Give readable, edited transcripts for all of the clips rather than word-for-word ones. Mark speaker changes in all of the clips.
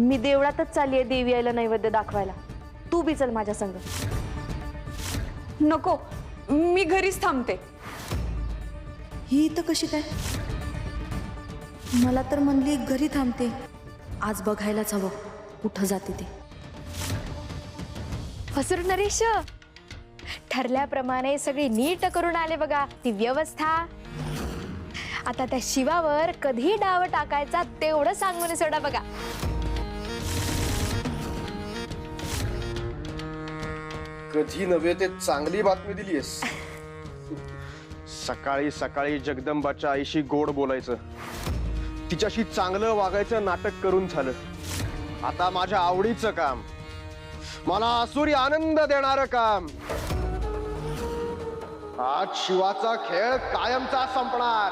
Speaker 1: मी देवळातच चालली आहे देवी आईला नैवेद्य दाखवायला. तू बी चल माझ्या संग.
Speaker 2: नको, मी घरीच थांबते.
Speaker 1: ही इथं कशी काय? मला तर म्हणली घरी थांबते. आज बघायलाच हवं कुठं जाते ते.
Speaker 3: हसूर नरेश, ठरल्याप्रमाणे सगळी नीट करून आले बघा ती व्यवस्था. आता त्या शिवावर कधी डाव टाकायचा तेवढं सांगून सोडा बघा.
Speaker 4: कधी नव्हे ते चांगली बातमी दिलीस. सकाळी सकाळी जगदंबाच्या आईशी गोड बोलायचं, तिच्याशी चांगलं वागायचं नाटक करून झालं. आता माझ्या आवडीचं काम, मला आसुरी आनंद देणारं काम. आज शिवाचा खेळ कायमचा संपणार.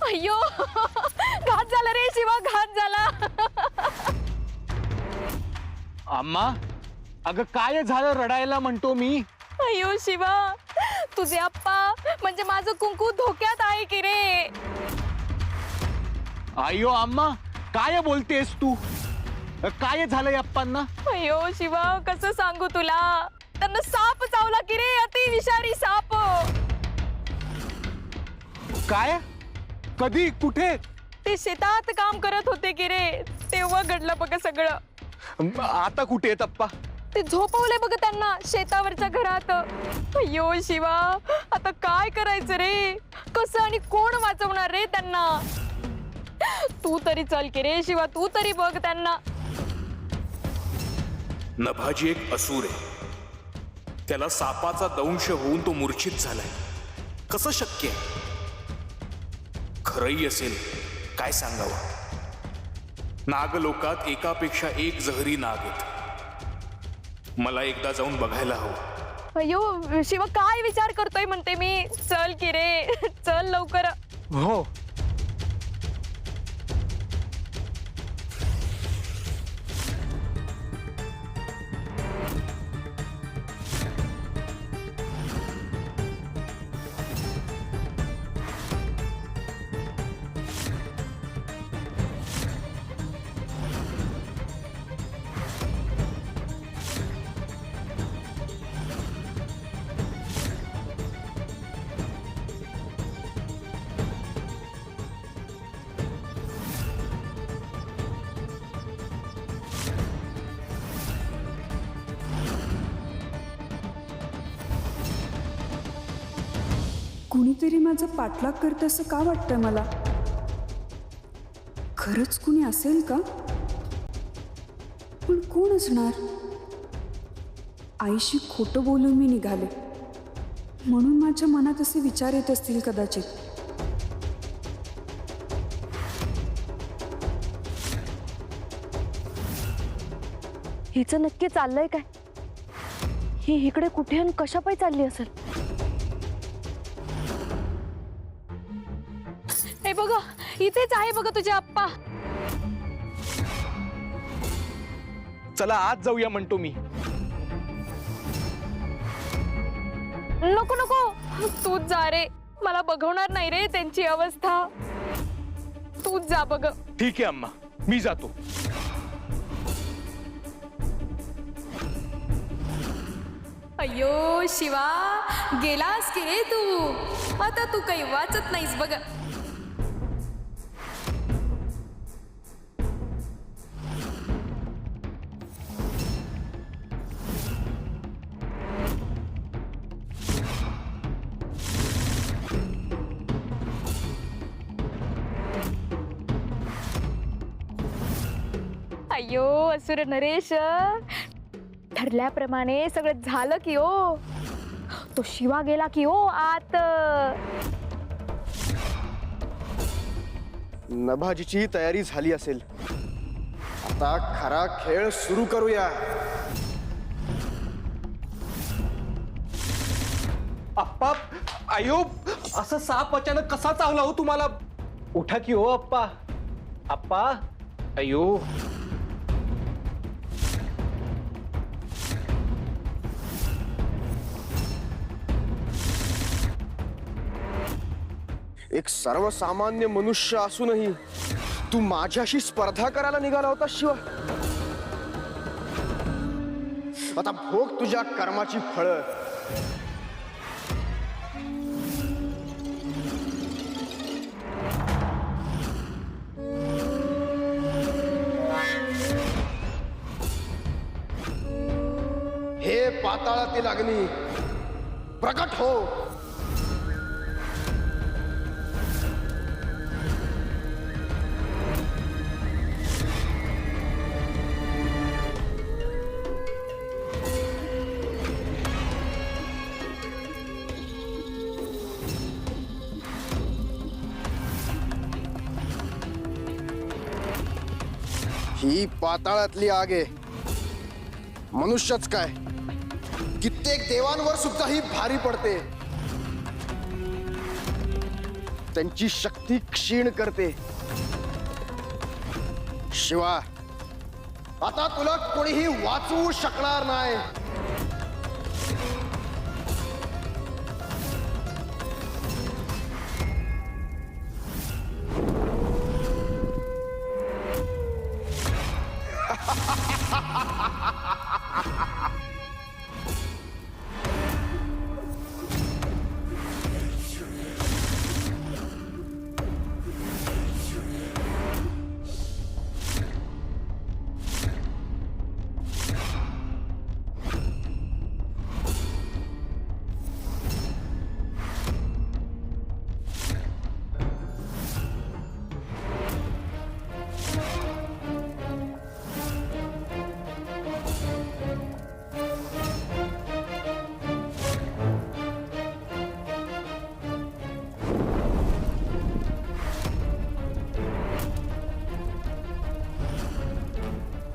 Speaker 3: अय्यो, घात झाला रे शिवा, घात झाला.
Speaker 5: अम्मा, अगं काय झालं रडायला म्हणतो मी.
Speaker 3: अय्यो शिवा, तुझे आप्पा म्हणजे माझं कुंकू धोक्यात आहे की रे.
Speaker 5: अय्यो अम्मा, काय बोलतेस तू. काय झालंय अप्पांना.
Speaker 3: अय्यो शिवा, कसं सांगू तुला. त्यांना साप चावला की रे, अति विषारी साप.
Speaker 5: काय, कधी, कुठे.
Speaker 3: ते शेतात काम करत होते की रे, तेव्हा घडलं बघ सगळं.
Speaker 5: आता कुठे आहेत अप्पा.
Speaker 3: ते झोपवले बघ त्यांना शेतावरच्या घरात. अय्यो शिवा, आता काय करायचं रे. कसं आणि कोण वाचवणार रे त्यांना. तू तरी चल की रे शिवा, तू तरी बघ त्यांना.
Speaker 6: नभाजी एक असुर आहे. त्याला सापाचा दंश होऊन तो मूर्छित झालाय. कसं शक्य आहे. खरंही असेल काय सांगावं. नागलोकात एकापेक्षा एक जहरी नाग आहेत. मला एकदा जाऊन बघायला हवं.
Speaker 3: अय्यो शिवा, काय विचार करतोय म्हणते मी. चल की रे, चल लवकर.
Speaker 5: हो.
Speaker 2: कुणीतरी माझा पाठलाग करत असं का वाटतंय मला. खरंच कुणी असेल का. पण कोण असणार. आईशी खोटं बोलून मी निघाले म्हणून माझ्या मनात असे विचार येत असतील कदाचित.
Speaker 1: हिचं नक्की चाललंय काय. ही इकडे कुठे आणि कशा पायी चालली असेल.
Speaker 3: हे बघा, इथेच आहे बघा तुझे आप्पा.
Speaker 5: चला आज जाऊया म्हणतो मी.
Speaker 3: नको नको, तूच जा रे. मला बघवणार नाही रे त्यांची अवस्था. तूच जा बघ.
Speaker 5: ठीक आहे अम्मा, मी जातो.
Speaker 3: अय्यो शिवा, गेलास की रे तू. आता तू काही वाचत नाहीस बघ. अय्यो असुर नरेश, ठरल्याप्रमाणे सगळं झालं की ओ. तो शिवा गेला की ओ आत.
Speaker 4: नभाजीची तयारी झाली असेल. आता खरा खेळ सुरू करूया.
Speaker 5: अप्पा, आयो, असा साप अचानक कसा चावला हो तुम्हाला. उठा की हो अप्पा. अप्पा. अयो.
Speaker 4: एक सर्वसामान्य मनुष्य असूनही तू माझ्याशी स्पर्धा करायला निघाला होता शिवा. आता भोग तुझ्या कर्माची फळं. हे पाताळातील अग्नी प्रकट हो. ही पाताळातली आग आहे. मनुष्यच काय, कित्येक देवांवर सुद्धा ही भारी पडते. त्यांची शक्ती क्षीण करते. शिवा, आता तुला कोणीही वाचवू शकणार नाही.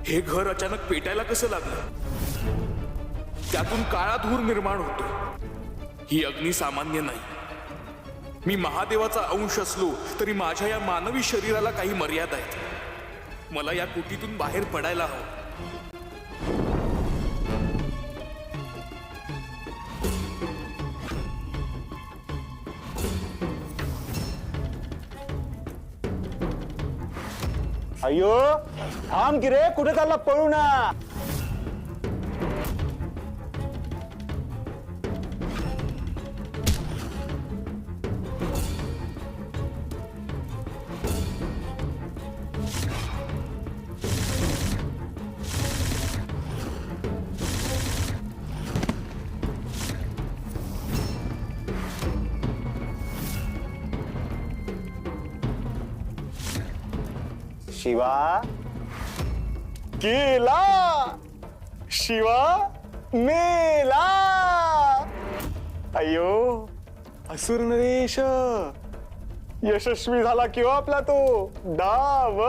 Speaker 6: हे घर अचानक पेटायला कसं लागलं? त्यातून काळा धूर निर्माण होतो. ही अग्नी सामान्य नाही. मी महादेवाचा अंश असलो तरी माझ्या या मानवी शरीराला काही मर्यादा आहेत. मला या कुटीतून बाहेर पडायला हवं.
Speaker 5: अयो, थांब की रे, कुठे चालला पळू ना. शिवा केला, शिवा मेला. अयो, असुर नरेश यशस्वी झाला किंवा आपला तो डाव.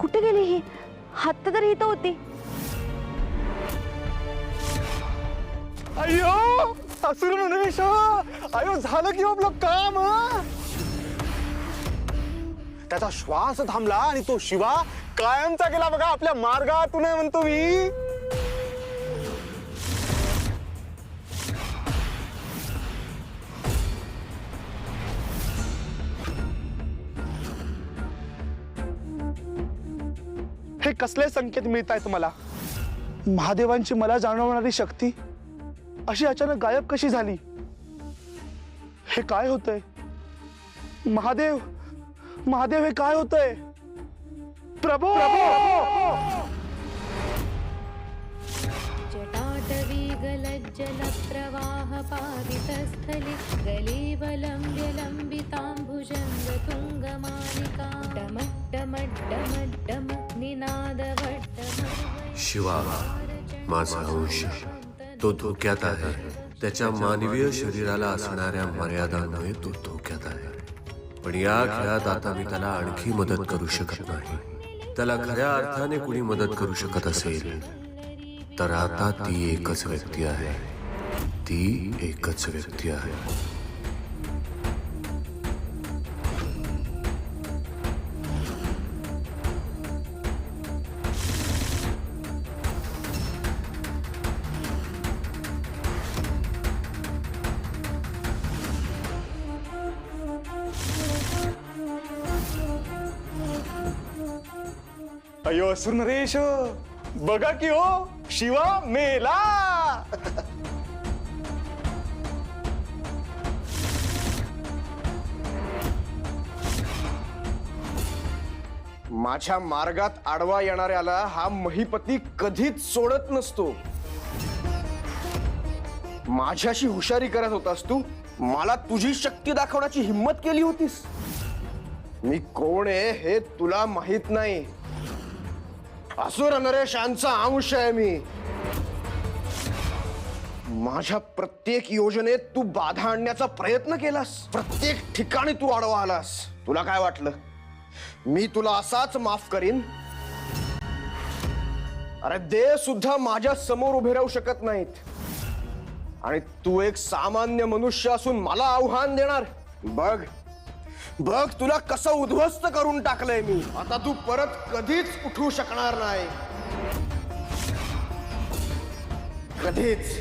Speaker 1: कुठे गेली ही? हत्त तर इथं होती.
Speaker 5: अयो, असुर नरेश, अयो झालं की आपलं काम. त्याचा श्वास थांबला आणि तो शिवा कायमचा गेला बघा आपल्या मार्गातून, म्हणतो मी.
Speaker 7: हे कसले संकेत मिळत आहेत मला? महादेवांची मला जाणवणारी शक्ती अशी अचानक गायब कशी झाली? हे काय होतंय? महादेव, महादेव, हे काय होतंय? प्रभू
Speaker 8: जटाटवी गलज्जलप्रवाहपावितस्थले गलीवलम्ब्य लम्बिताम्बुजङ्गतुङ्गमालिका डमड्डमड्डमड्डम निनादवड्डमर्वै
Speaker 9: शिवा माझा अंश तो धोक्यात आहे. त्याच्या मानवीय शरीराला असणाऱ्या मर्यादांमुळे तो धोक्यात आहे. पण या खेळात आता मी त्याला आणखी मदत करू शकत नाही. त्याला खऱ्या अर्थाने कुणी मदत करू शकत असेल तर आता ती एकच व्यक्ती आहे. ती एकच व्यक्ती आहे.
Speaker 5: अयो असुर नरेश, बघा की हो शिवा मेला.
Speaker 4: माझ्या मार्गात आडवा येणाऱ्याला हा महिपती कधीच सोडत नसतो. माझ्याशी हुशारी करत होतास तू. मला तुझी शक्ती दाखवण्याची हिम्मत केली होतीस. मी कोण आहे हे तुला माहित नाही. असुर नरेशांचा अंश आहे मी. माझ्या प्रत्येक योजनेत तू बाधा आणण्याचा प्रयत्न केलास. प्रत्येक ठिकाणी तू आडवा आलास. तुला काय वाटलं मी तुला असाच माफ करीन? अरे देव सुद्धा माझ्या समोर उभे राहू शकत नाहीत. आणि तू एक सामान्य मनुष्य असून मला आव्हान देणार? बघ बघ तुला कसं उद्ध्वस्त करून टाकलंय मी. आता तू परत कधीच उठू शकणार नाही. कधीच.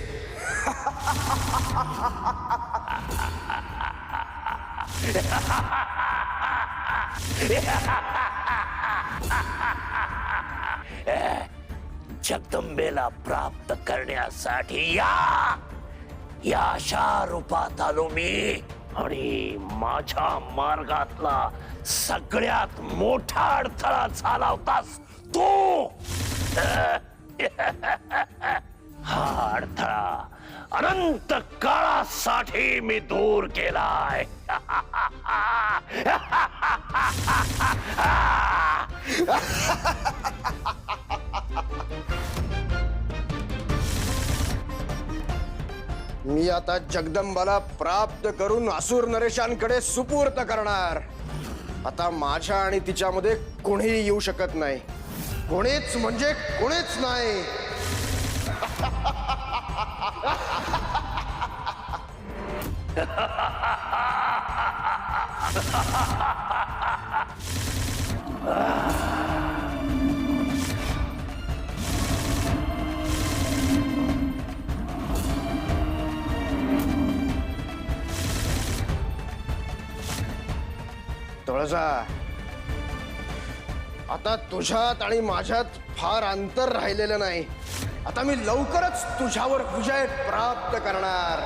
Speaker 10: जगदंबेला प्राप्त करण्यासाठी या अशा रूपात आलो मी. आणि माझ्या मार्गातला सगळ्यात मोठा अडथळा झाला होतास तू. हा अडथळा अनंत काळासाठी मी दूर केलाय.
Speaker 4: मी आता जगदंबाला प्राप्त करून असुर नरेशांकडे सुपूर्त करणार. आता माझ्या आणि तिच्यामध्ये कोणीही येऊ शकत नाही. कोणीच म्हणजे कोणीच नाही. तुळजा, आता तुझ्यात आणि माझ्यात फार अंतर राहिलेलं नाही. आता मी लवकरच तुझ्यावर विजय प्राप्त करणार.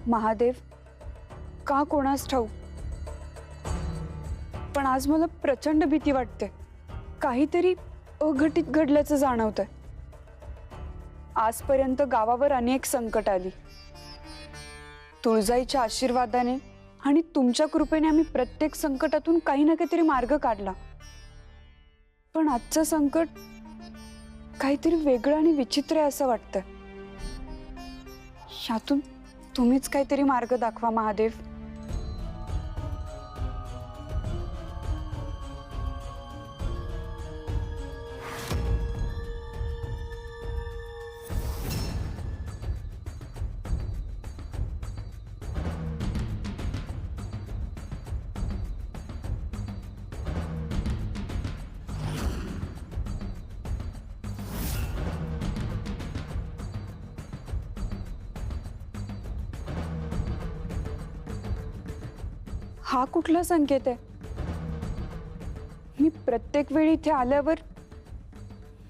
Speaker 2: महादेव, का कोणास ठाऊक, पण आज मला प्रचंड भीती वाटते. काहीतरी अघटित घडल्याचं जाणवतंय. आजपर्यंत गावावर अनेक संकट आली. तुळजाईच्या आशीर्वादाने आणि तुमच्या कृपेने आम्ही प्रत्येक संकटातून काही ना काहीतरी मार्ग काढला. पण आजचं संकट काहीतरी वेगळं आणि विचित्र आहे असं वाटतंय. यातून तुम्हीच काहीतरी मार्ग दाखवा महादेव. हा कुठला संकेत आहे? मी प्रत्येक वेळी इथे आल्यावर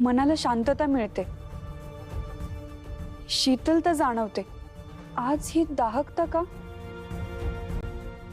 Speaker 2: मनाला शांतता मिळते, शीतलता जाणवते. आज ही दाहकता का?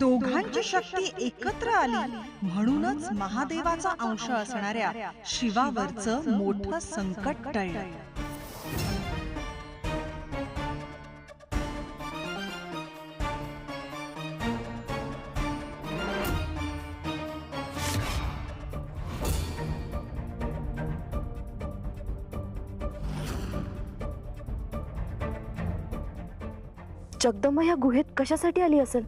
Speaker 11: दोघांची शक्ती एकत्र आली म्हणूनच महादेवाचा अंश असणाऱ्या शिवावरचं मोठं संकट टळलं.
Speaker 1: जगदंबा या गुहेत कशासाठी आली असेल?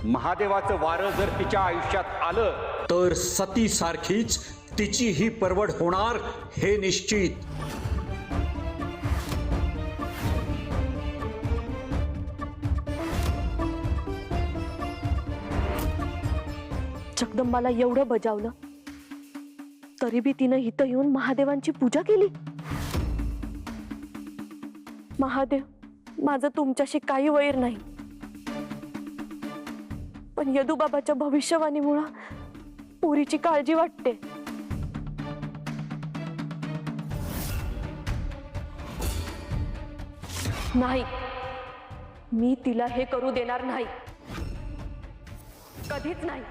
Speaker 12: महादेवाचं वारं जर तिच्या आयुष्यात आलं तर सती सारखीच तिची ही परवड होणार हे निश्चित.
Speaker 1: जगदंबाला एवढं बजावलं तरी बी तिनं इथं येऊन महादेवांची पूजा केली. महादेव, माझं तुमच्याशी काही वैर नाही, पण यदुबाबाच्या भविष्यवाणीमुळे पोरीची काळजी वाटते. नाही, मी तिला हे करू देणार नाही, कधीच नाही.